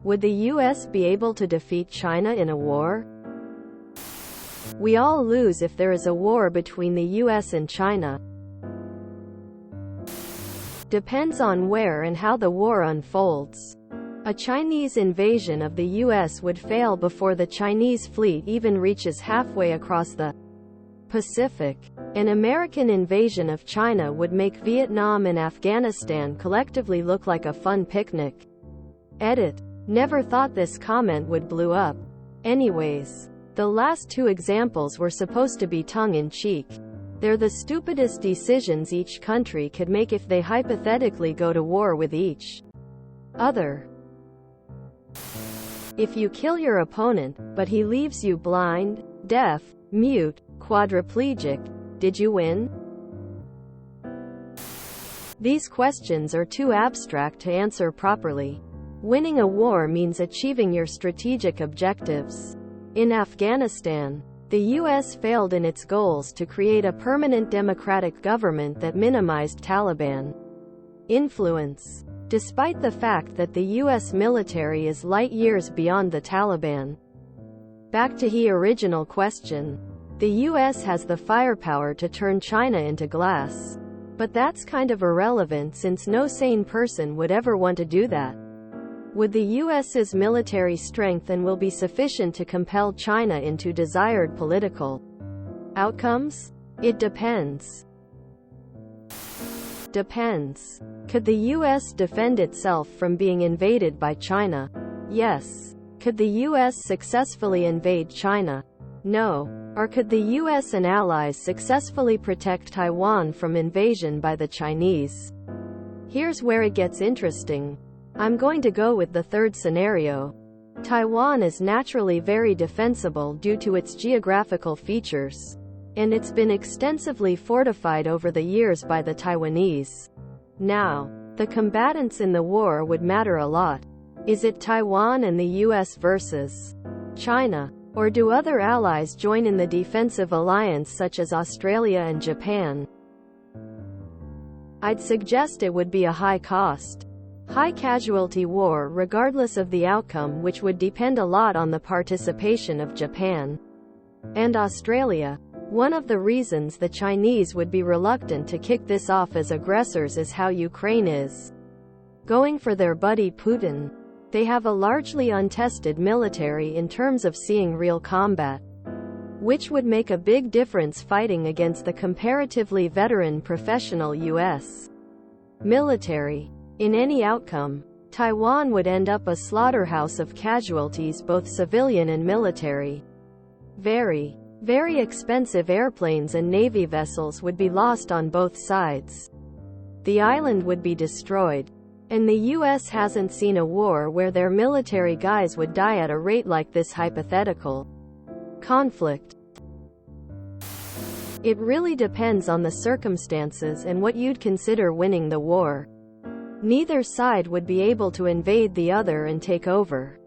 Would the US be able to defeat China in a war? We all lose if there is a war between the US and China. Depends on where and how the war unfolds. A Chinese invasion of the US would fail before the Chinese fleet even reaches halfway across the Pacific. An American invasion of China would make Vietnam and Afghanistan collectively look like a fun picnic. Edit. Never thought this comment would blow up. Anyways, the last two examples were supposed to be tongue-in-cheek. They're the stupidest decisions each country could make if they hypothetically go to war with each other. If you kill your opponent, but he leaves you blind, deaf, mute, quadriplegic, did you win? These questions are too abstract to answer properly. Winning a war means achieving your strategic objectives. In Afghanistan, the US failed in its goals to create a permanent democratic government that minimized Taliban influence. Despite the fact that the US military is light years beyond the Taliban. Back to the original question. The US has the firepower to turn China into glass. But that's kind of irrelevant since no sane person would ever want to do that. Would the US's military strength and will be sufficient to compel China into desired political outcomes? It depends. Depends. Could the US defend itself from being invaded by China? Yes. Could the US successfully invade China? No. Or could the US and allies successfully protect Taiwan from invasion by the Chinese? Here's where it gets interesting. I'm going to go with the third scenario. Taiwan is naturally very defensible due to its geographical features. And it's been extensively fortified over the years by the Taiwanese. Now, the combatants in the war would matter a lot. Is it Taiwan and the US versus China? Or do other allies join in the defensive alliance such as Australia and Japan? I'd suggest it would be a high-cost, high-casualty war regardless of the outcome, which would depend a lot on the participation of Japan and Australia. One of the reasons the Chinese would be reluctant to kick this off as aggressors is how Ukraine is going for their buddy Putin. They have a largely untested military in terms of seeing real combat, which would make a big difference fighting against the comparatively veteran professional US military. In any outcome, Taiwan would end up a slaughterhouse of casualties, both civilian and military. Very, very expensive airplanes and Navy vessels would be lost on both sides. The island would be destroyed. And the US hasn't seen a war where their military guys would die at a rate like this hypothetical conflict. It really depends on the circumstances and what you'd consider winning the war. Neither side would be able to invade the other and take over.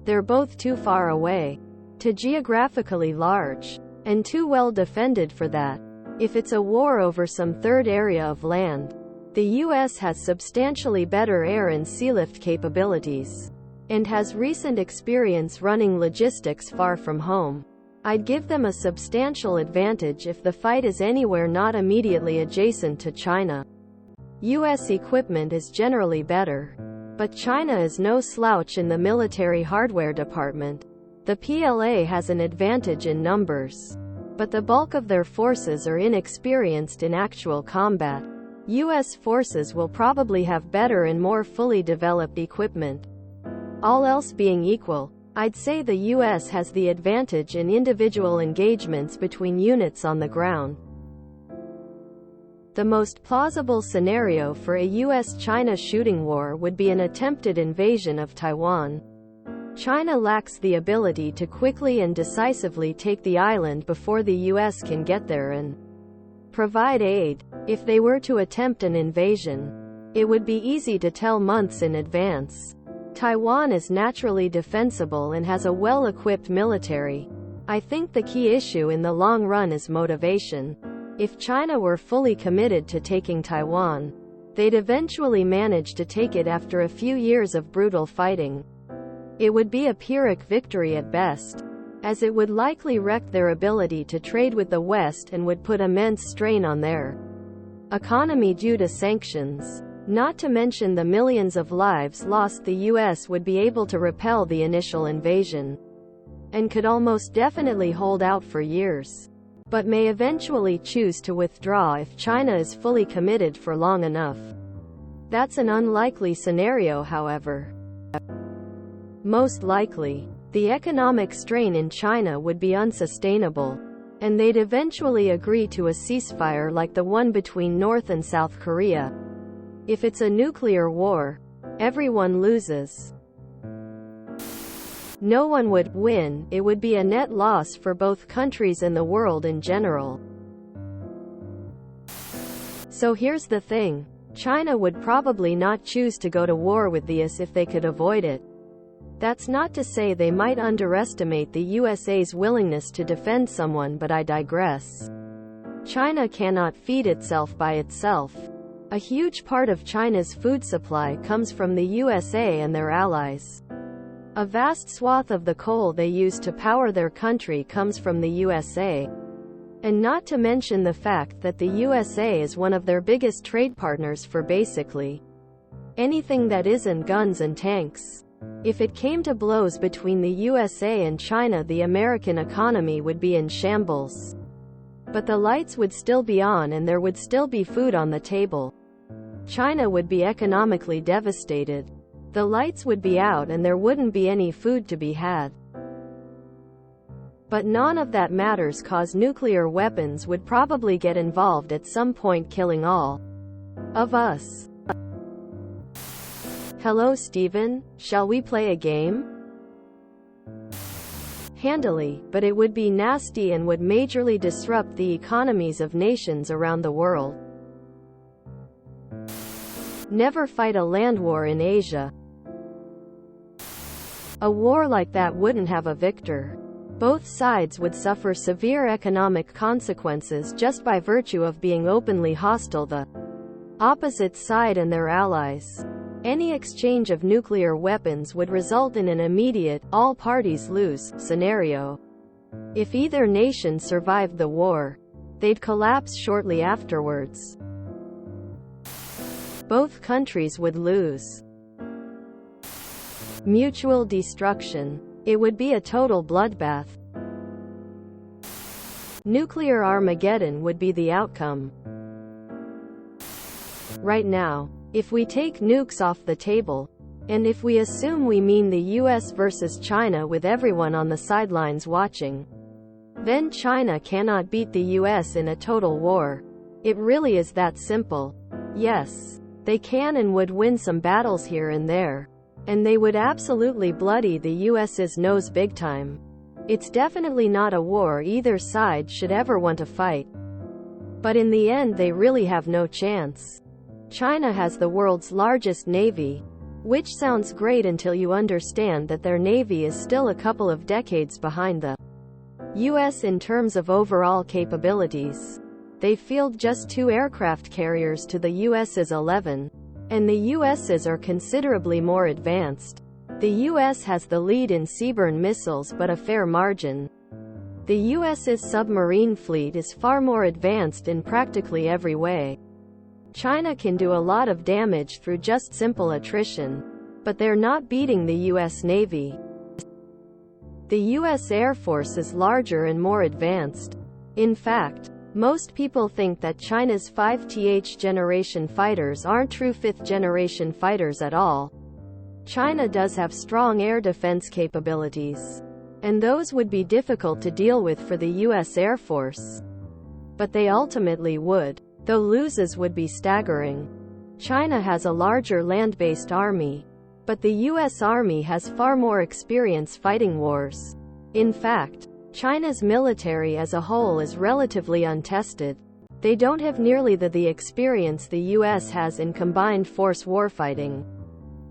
They're both too far away, too geographically large, and too well defended for that. If it's a war over some third area of land, the US has substantially better air and sealift capabilities, and has recent experience running logistics far from home. I'd give them a substantial advantage if the fight is anywhere not immediately adjacent to China. US equipment is generally better, but China is no slouch in the military hardware department. The PLA has an advantage in numbers, but the bulk of their forces are inexperienced in actual combat. US forces will probably have better and more fully developed equipment. All else being equal, I'd say the US has the advantage in individual engagements between units on the ground. The most plausible scenario for a US-China shooting war would be an attempted invasion of Taiwan. China lacks the ability to quickly and decisively take the island before the US can get there and provide aid. If they were to attempt an invasion, it would be easy to tell months in advance. Taiwan is naturally defensible and has a well-equipped military. I think the key issue in the long run is motivation. If China were fully committed to taking Taiwan, they'd eventually manage to take it after a few years of brutal fighting. It would be a Pyrrhic victory at best, as it would likely wreck their ability to trade with the West and would put immense strain on their economy due to sanctions. Not to mention the millions of lives lost. The US would be able to repel the initial invasion, and could almost definitely hold out for years, but may eventually choose to withdraw if China is fully committed for long enough. That's an unlikely scenario, however. Most likely, the economic strain in China would be unsustainable, and they'd eventually agree to a ceasefire like the one between North and South Korea. If it's a nuclear war, everyone loses. No one would win. It would be a net loss for both countries and the world in general. So here's the thing. China would probably not choose to go to war with the US if they could avoid it. That's not to say they might underestimate the USA's willingness to defend someone, but I digress. China cannot feed itself by itself. A huge part of China's food supply comes from the USA and their allies. A vast swath of the coal they use to power their country comes from the USA. And not to mention the fact that the USA is one of their biggest trade partners for basically anything that isn't guns and tanks. If it came to blows between the USA and China, the American economy would be in shambles. But the lights would still be on and there would still be food on the table. China would be economically devastated. The lights would be out and there wouldn't be any food to be had. But none of that matters, cause nuclear weapons would probably get involved at some point, killing all of us. Hello Steven, shall we play a game? Handily, but it would be nasty and would majorly disrupt the economies of nations around the world. Never fight a land war in Asia. A war like that wouldn't have a victor. Both sides would suffer severe economic consequences just by virtue of being openly hostile to the opposite side and their allies. Any exchange of nuclear weapons would result in an immediate, all parties lose, scenario. If either nation survived the war, they'd collapse shortly afterwards. Both countries would lose. Mutual destruction. It would be a total bloodbath. Nuclear Armageddon would be the outcome. Right now, if we take nukes off the table, and if we assume we mean the US versus China with everyone on the sidelines watching, then China cannot beat the US in a total war. It really is that simple. Yes, they can and would win some battles here and there, and they would absolutely bloody the US's nose big time. It's definitely not a war either side should ever want to fight. But in the end they really have no chance. China has the world's largest navy, which sounds great until you understand that their navy is still a couple of decades behind the US in terms of overall capabilities. They field just 2 aircraft carriers to the US's 11, and the US's are considerably more advanced. The US has the lead in seaborne missiles, but a fair margin. The US's submarine fleet is far more advanced in practically every way. China can do a lot of damage through just simple attrition, but they're not beating the US Navy. The US Air Force is larger and more advanced. In fact, most people think that China's 5th generation fighters aren't true 5th generation fighters at all. China does have strong air defense capabilities, and those would be difficult to deal with for the US Air Force. But they ultimately would, though losses would be staggering. China has a larger land-based army, but the US Army has far more experience fighting wars. In fact, China's military as a whole is relatively untested. They don't have nearly the experience the US has in combined force warfighting.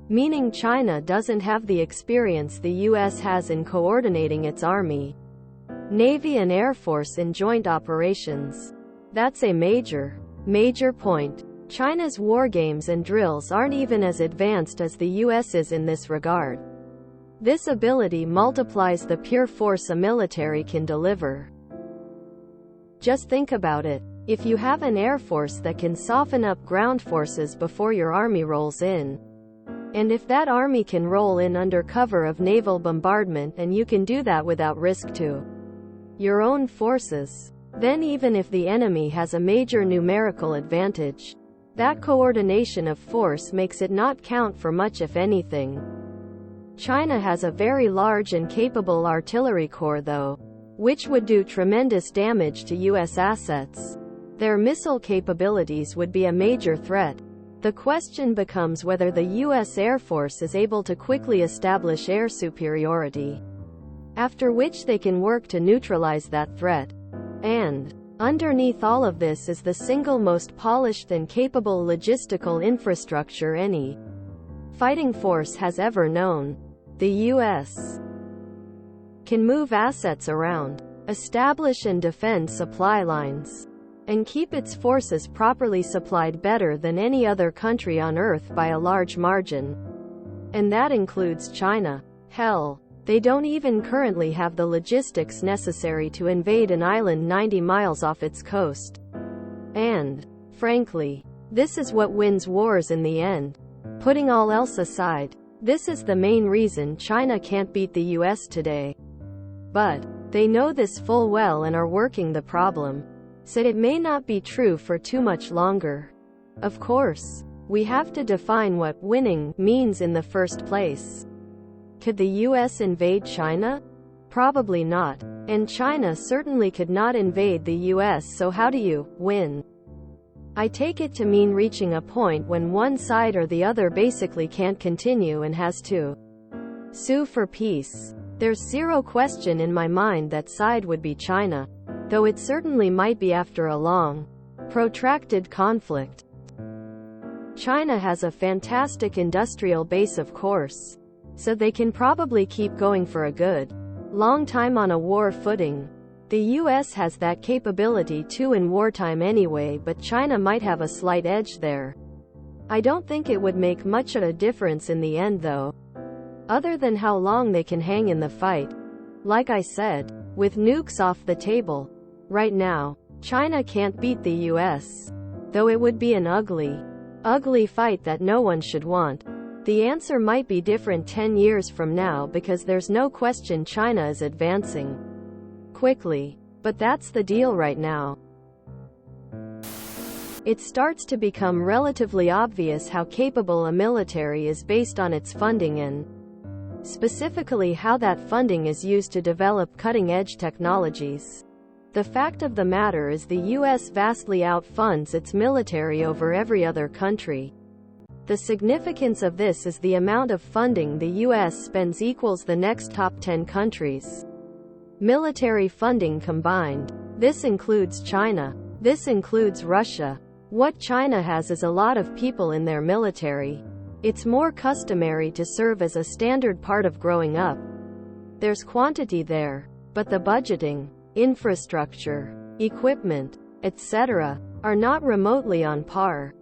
Meaning China doesn't have the experience the US has in coordinating its army, navy and air force in joint operations. That's a major point. China's war games and drills aren't even as advanced as the US's in this regard. This ability multiplies the pure force a military can deliver. Just think about it. If you have an air force that can soften up ground forces before your army rolls in, and if that army can roll in under cover of naval bombardment and you can do that without risk to your own forces, then even if the enemy has a major numerical advantage, that coordination of force makes it not count for much if anything. China has a very large and capable artillery corps though, which would do tremendous damage to U.S. assets. Their missile capabilities would be a major threat. The question becomes whether the U.S. Air Force is able to quickly establish air superiority, after which they can work to neutralize that threat. And underneath all of this is the single most polished and capable logistical infrastructure any fighting force has ever known. The U.S. can move assets around, establish and defend supply lines, and keep its forces properly supplied better than any other country on Earth by a large margin. And that includes China. Hell, they don't even currently have the logistics necessary to invade an island 90 miles off its coast. And, frankly, this is what wins wars in the end. Putting all else aside, this is the main reason China can't beat the US today. But they know this full well and are working the problem. So it may not be true for too much longer. Of course, we have to define what winning means in the first place. Could the US invade China? Probably not. And China certainly could not invade the US, so how do you win? I take it to mean reaching a point when one side or the other basically can't continue and has to sue for peace. There's zero question in my mind that side would be China, though it certainly might be after a long, protracted conflict. China has a fantastic industrial base, of course, so they can probably keep going for a good, long time on a war footing. The US has that capability too in wartime anyway, but China might have a slight edge there. I don't think it would make much of a difference in the end though, other than how long they can hang in the fight. Like I said, with nukes off the table, right now, China can't beat the US. Though it would be an ugly, ugly fight that no one should want. The answer might be different 10 years from now because there's no question China is advancing quickly. But that's the deal right now. It starts to become relatively obvious how capable a military is based on its funding and, specifically, how that funding is used to develop cutting-edge technologies. The fact of the matter is the US vastly outfunds its military over every other country. The significance of this is the amount of funding the US spends equals the next top 10 countries' military funding combined. This includes China. This includes Russia. What China has is a lot of people in their military. It's more customary to serve as a standard part of growing up. There's quantity there, but the budgeting, infrastructure, equipment, etc., are not remotely on par.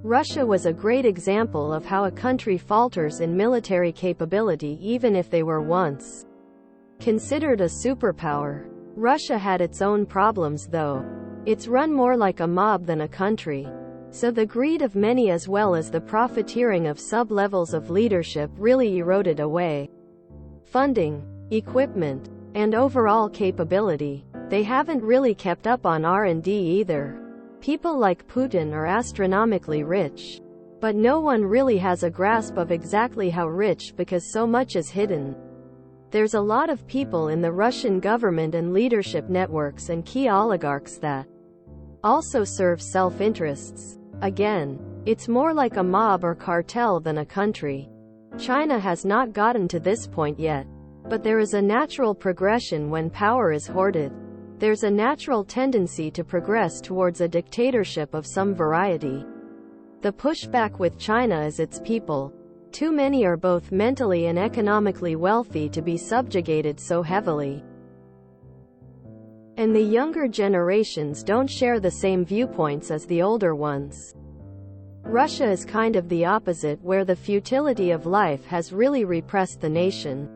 Russia was a great example of how a country falters in military capability even if they were once considered a superpower. Russia had its own problems though. It's run more like a mob than a country. So the greed of many as well as the profiteering of sub-levels of leadership really eroded away funding, equipment, and overall capability. They haven't really kept up on R&D either. People like Putin are astronomically rich. But no one really has a grasp of exactly how rich because so much is hidden. There's a lot of people in the Russian government and leadership networks and key oligarchs that also serve self-interests. Again, it's more like a mob or cartel than a country. China has not gotten to this point yet. But there is a natural progression when power is hoarded. There's a natural tendency to progress towards a dictatorship of some variety. The pushback with China is its people. Too many are both mentally and economically wealthy to be subjugated so heavily. And the younger generations don't share the same viewpoints as the older ones. Russia is kind of the opposite, where the futility of life has really repressed the nation.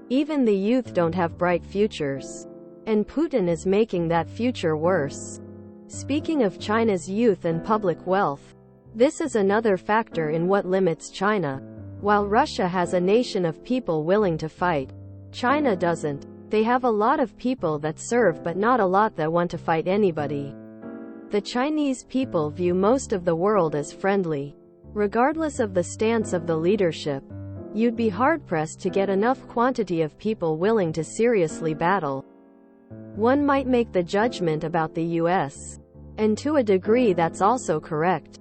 Even the youth don't have bright futures. And Putin is making that future worse. Speaking of China's youth and public wealth, this is another factor in what limits China. While Russia has a nation of people willing to fight, China doesn't. They have a lot of people that serve but not a lot that want to fight anybody. The Chinese people view most of the world as friendly. Regardless of the stance of the leadership, you'd be hard-pressed to get enough quantity of people willing to seriously battle. One might make the judgment about the US. And to a degree that's also correct.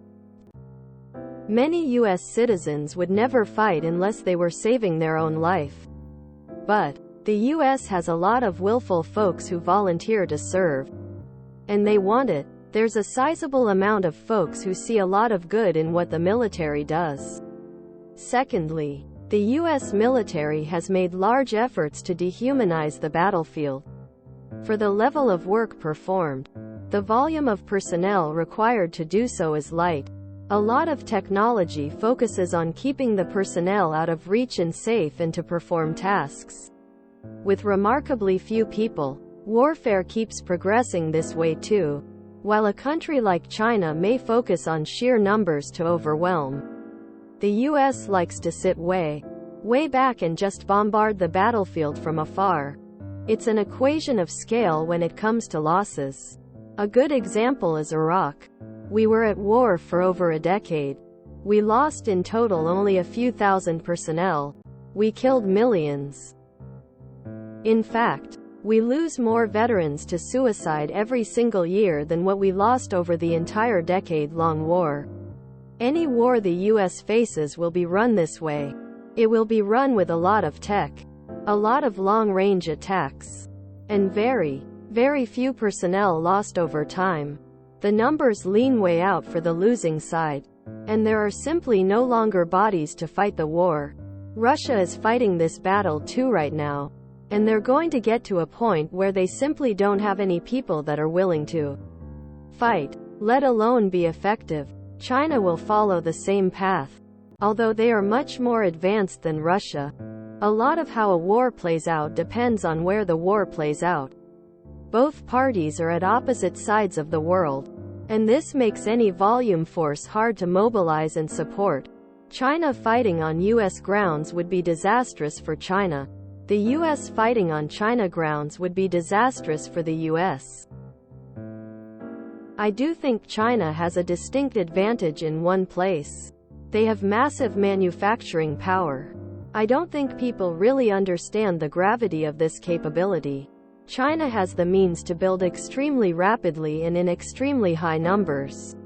Many US citizens would never fight unless they were saving their own life. But the US has a lot of willful folks who volunteer to serve. And they want it. There's a sizable amount of folks who see a lot of good in what the military does. Secondly, the US military has made large efforts to dehumanize the battlefield. For the level of work performed, the volume of personnel required to do so is light. A lot of technology focuses on keeping the personnel out of reach and safe and to perform tasks. With remarkably few people, warfare keeps progressing this way too. While a country like China may focus on sheer numbers to overwhelm, the US likes to sit way back and just bombard the battlefield from afar. It's an equation of scale when it comes to losses. A good example is Iraq. We were at war for over a decade. We lost in total only a few thousand personnel. We killed millions. In fact, we lose more veterans to suicide every single year than what we lost over the entire decade-long war. Any war the US faces will be run this way. It will be run with a lot of tech, a lot of long-range attacks, and very few personnel lost over time. The numbers lean way out for the losing side, and there are simply no longer bodies to fight the war. Russia is fighting this battle too right now, and they're going to get to a point where they simply don't have any people that are willing to fight, let alone be effective. China will follow the same path, although they are much more advanced than Russia. A lot of how a war plays out depends on where the war plays out. Both parties are at opposite sides of the world, and this makes any volume force hard to mobilize and support. China fighting on US grounds would be disastrous for China. The US fighting on China grounds would be disastrous for the US. I do think China has a distinct advantage in one place. They have massive manufacturing power. I don't think people really understand the gravity of this capability. China has the means to build extremely rapidly and in extremely high numbers.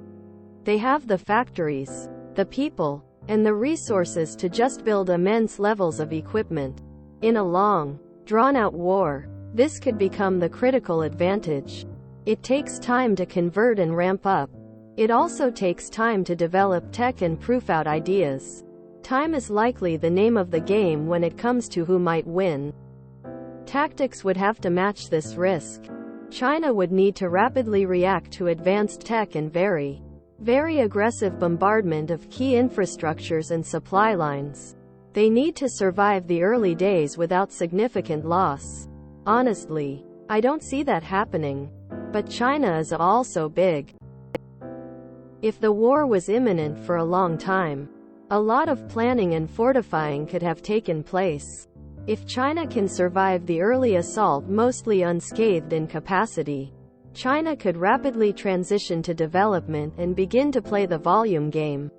They have the factories, the people, and the resources to just build immense levels of equipment. In a long, drawn-out war, this could become the critical advantage. It takes time to convert and ramp up. It also takes time to develop tech and proof out ideas. Time is likely the name of the game when it comes to who might win. Tactics would have to match this risk. China would need to rapidly react to advanced tech and very aggressive bombardment of key infrastructures and supply lines. They need to survive the early days without significant loss. Honestly, I don't see that happening. But China is also big. If the war was imminent for a long time, a lot of planning and fortifying could have taken place. If China can survive the early assault mostly unscathed in capacity, China could rapidly transition to development and begin to play the volume game.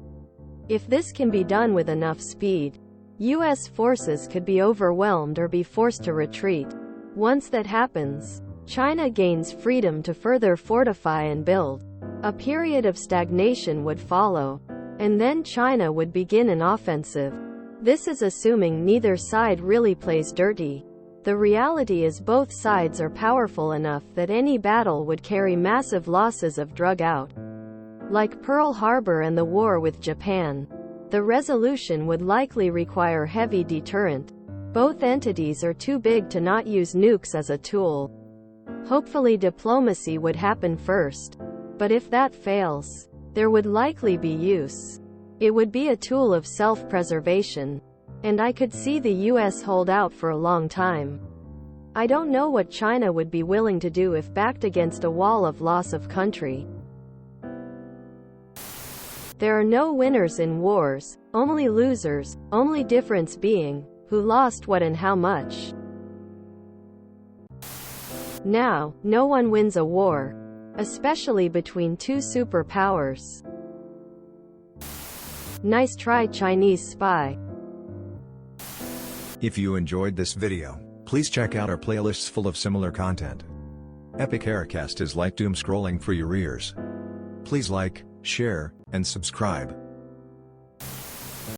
If this can be done with enough speed, US forces could be overwhelmed or be forced to retreat. Once that happens, China gains freedom to further fortify and build. A period of stagnation would follow, and then China would begin an offensive. This is assuming neither side really plays dirty. The reality is both sides are powerful enough that any battle would carry massive losses of drug out. Like Pearl Harbor and the war with Japan, the resolution would likely require heavy deterrent. Both entities are too big to not use nukes as a tool. Hopefully diplomacy would happen first. But if that fails, There would likely be use. It would be a tool of self-preservation. And I could see the US hold out for a long time. I don't know what China would be willing to do if backed against a wall of loss of country. There are no winners in wars, only losers, only difference being, who lost what and how much. Now, no one wins a war, especially between two superpowers. Nice try, Chinese spy. If you enjoyed this video, please check out our playlists full of similar content. Epic Aircast is like doom scrolling for your ears. Please like, share, and subscribe.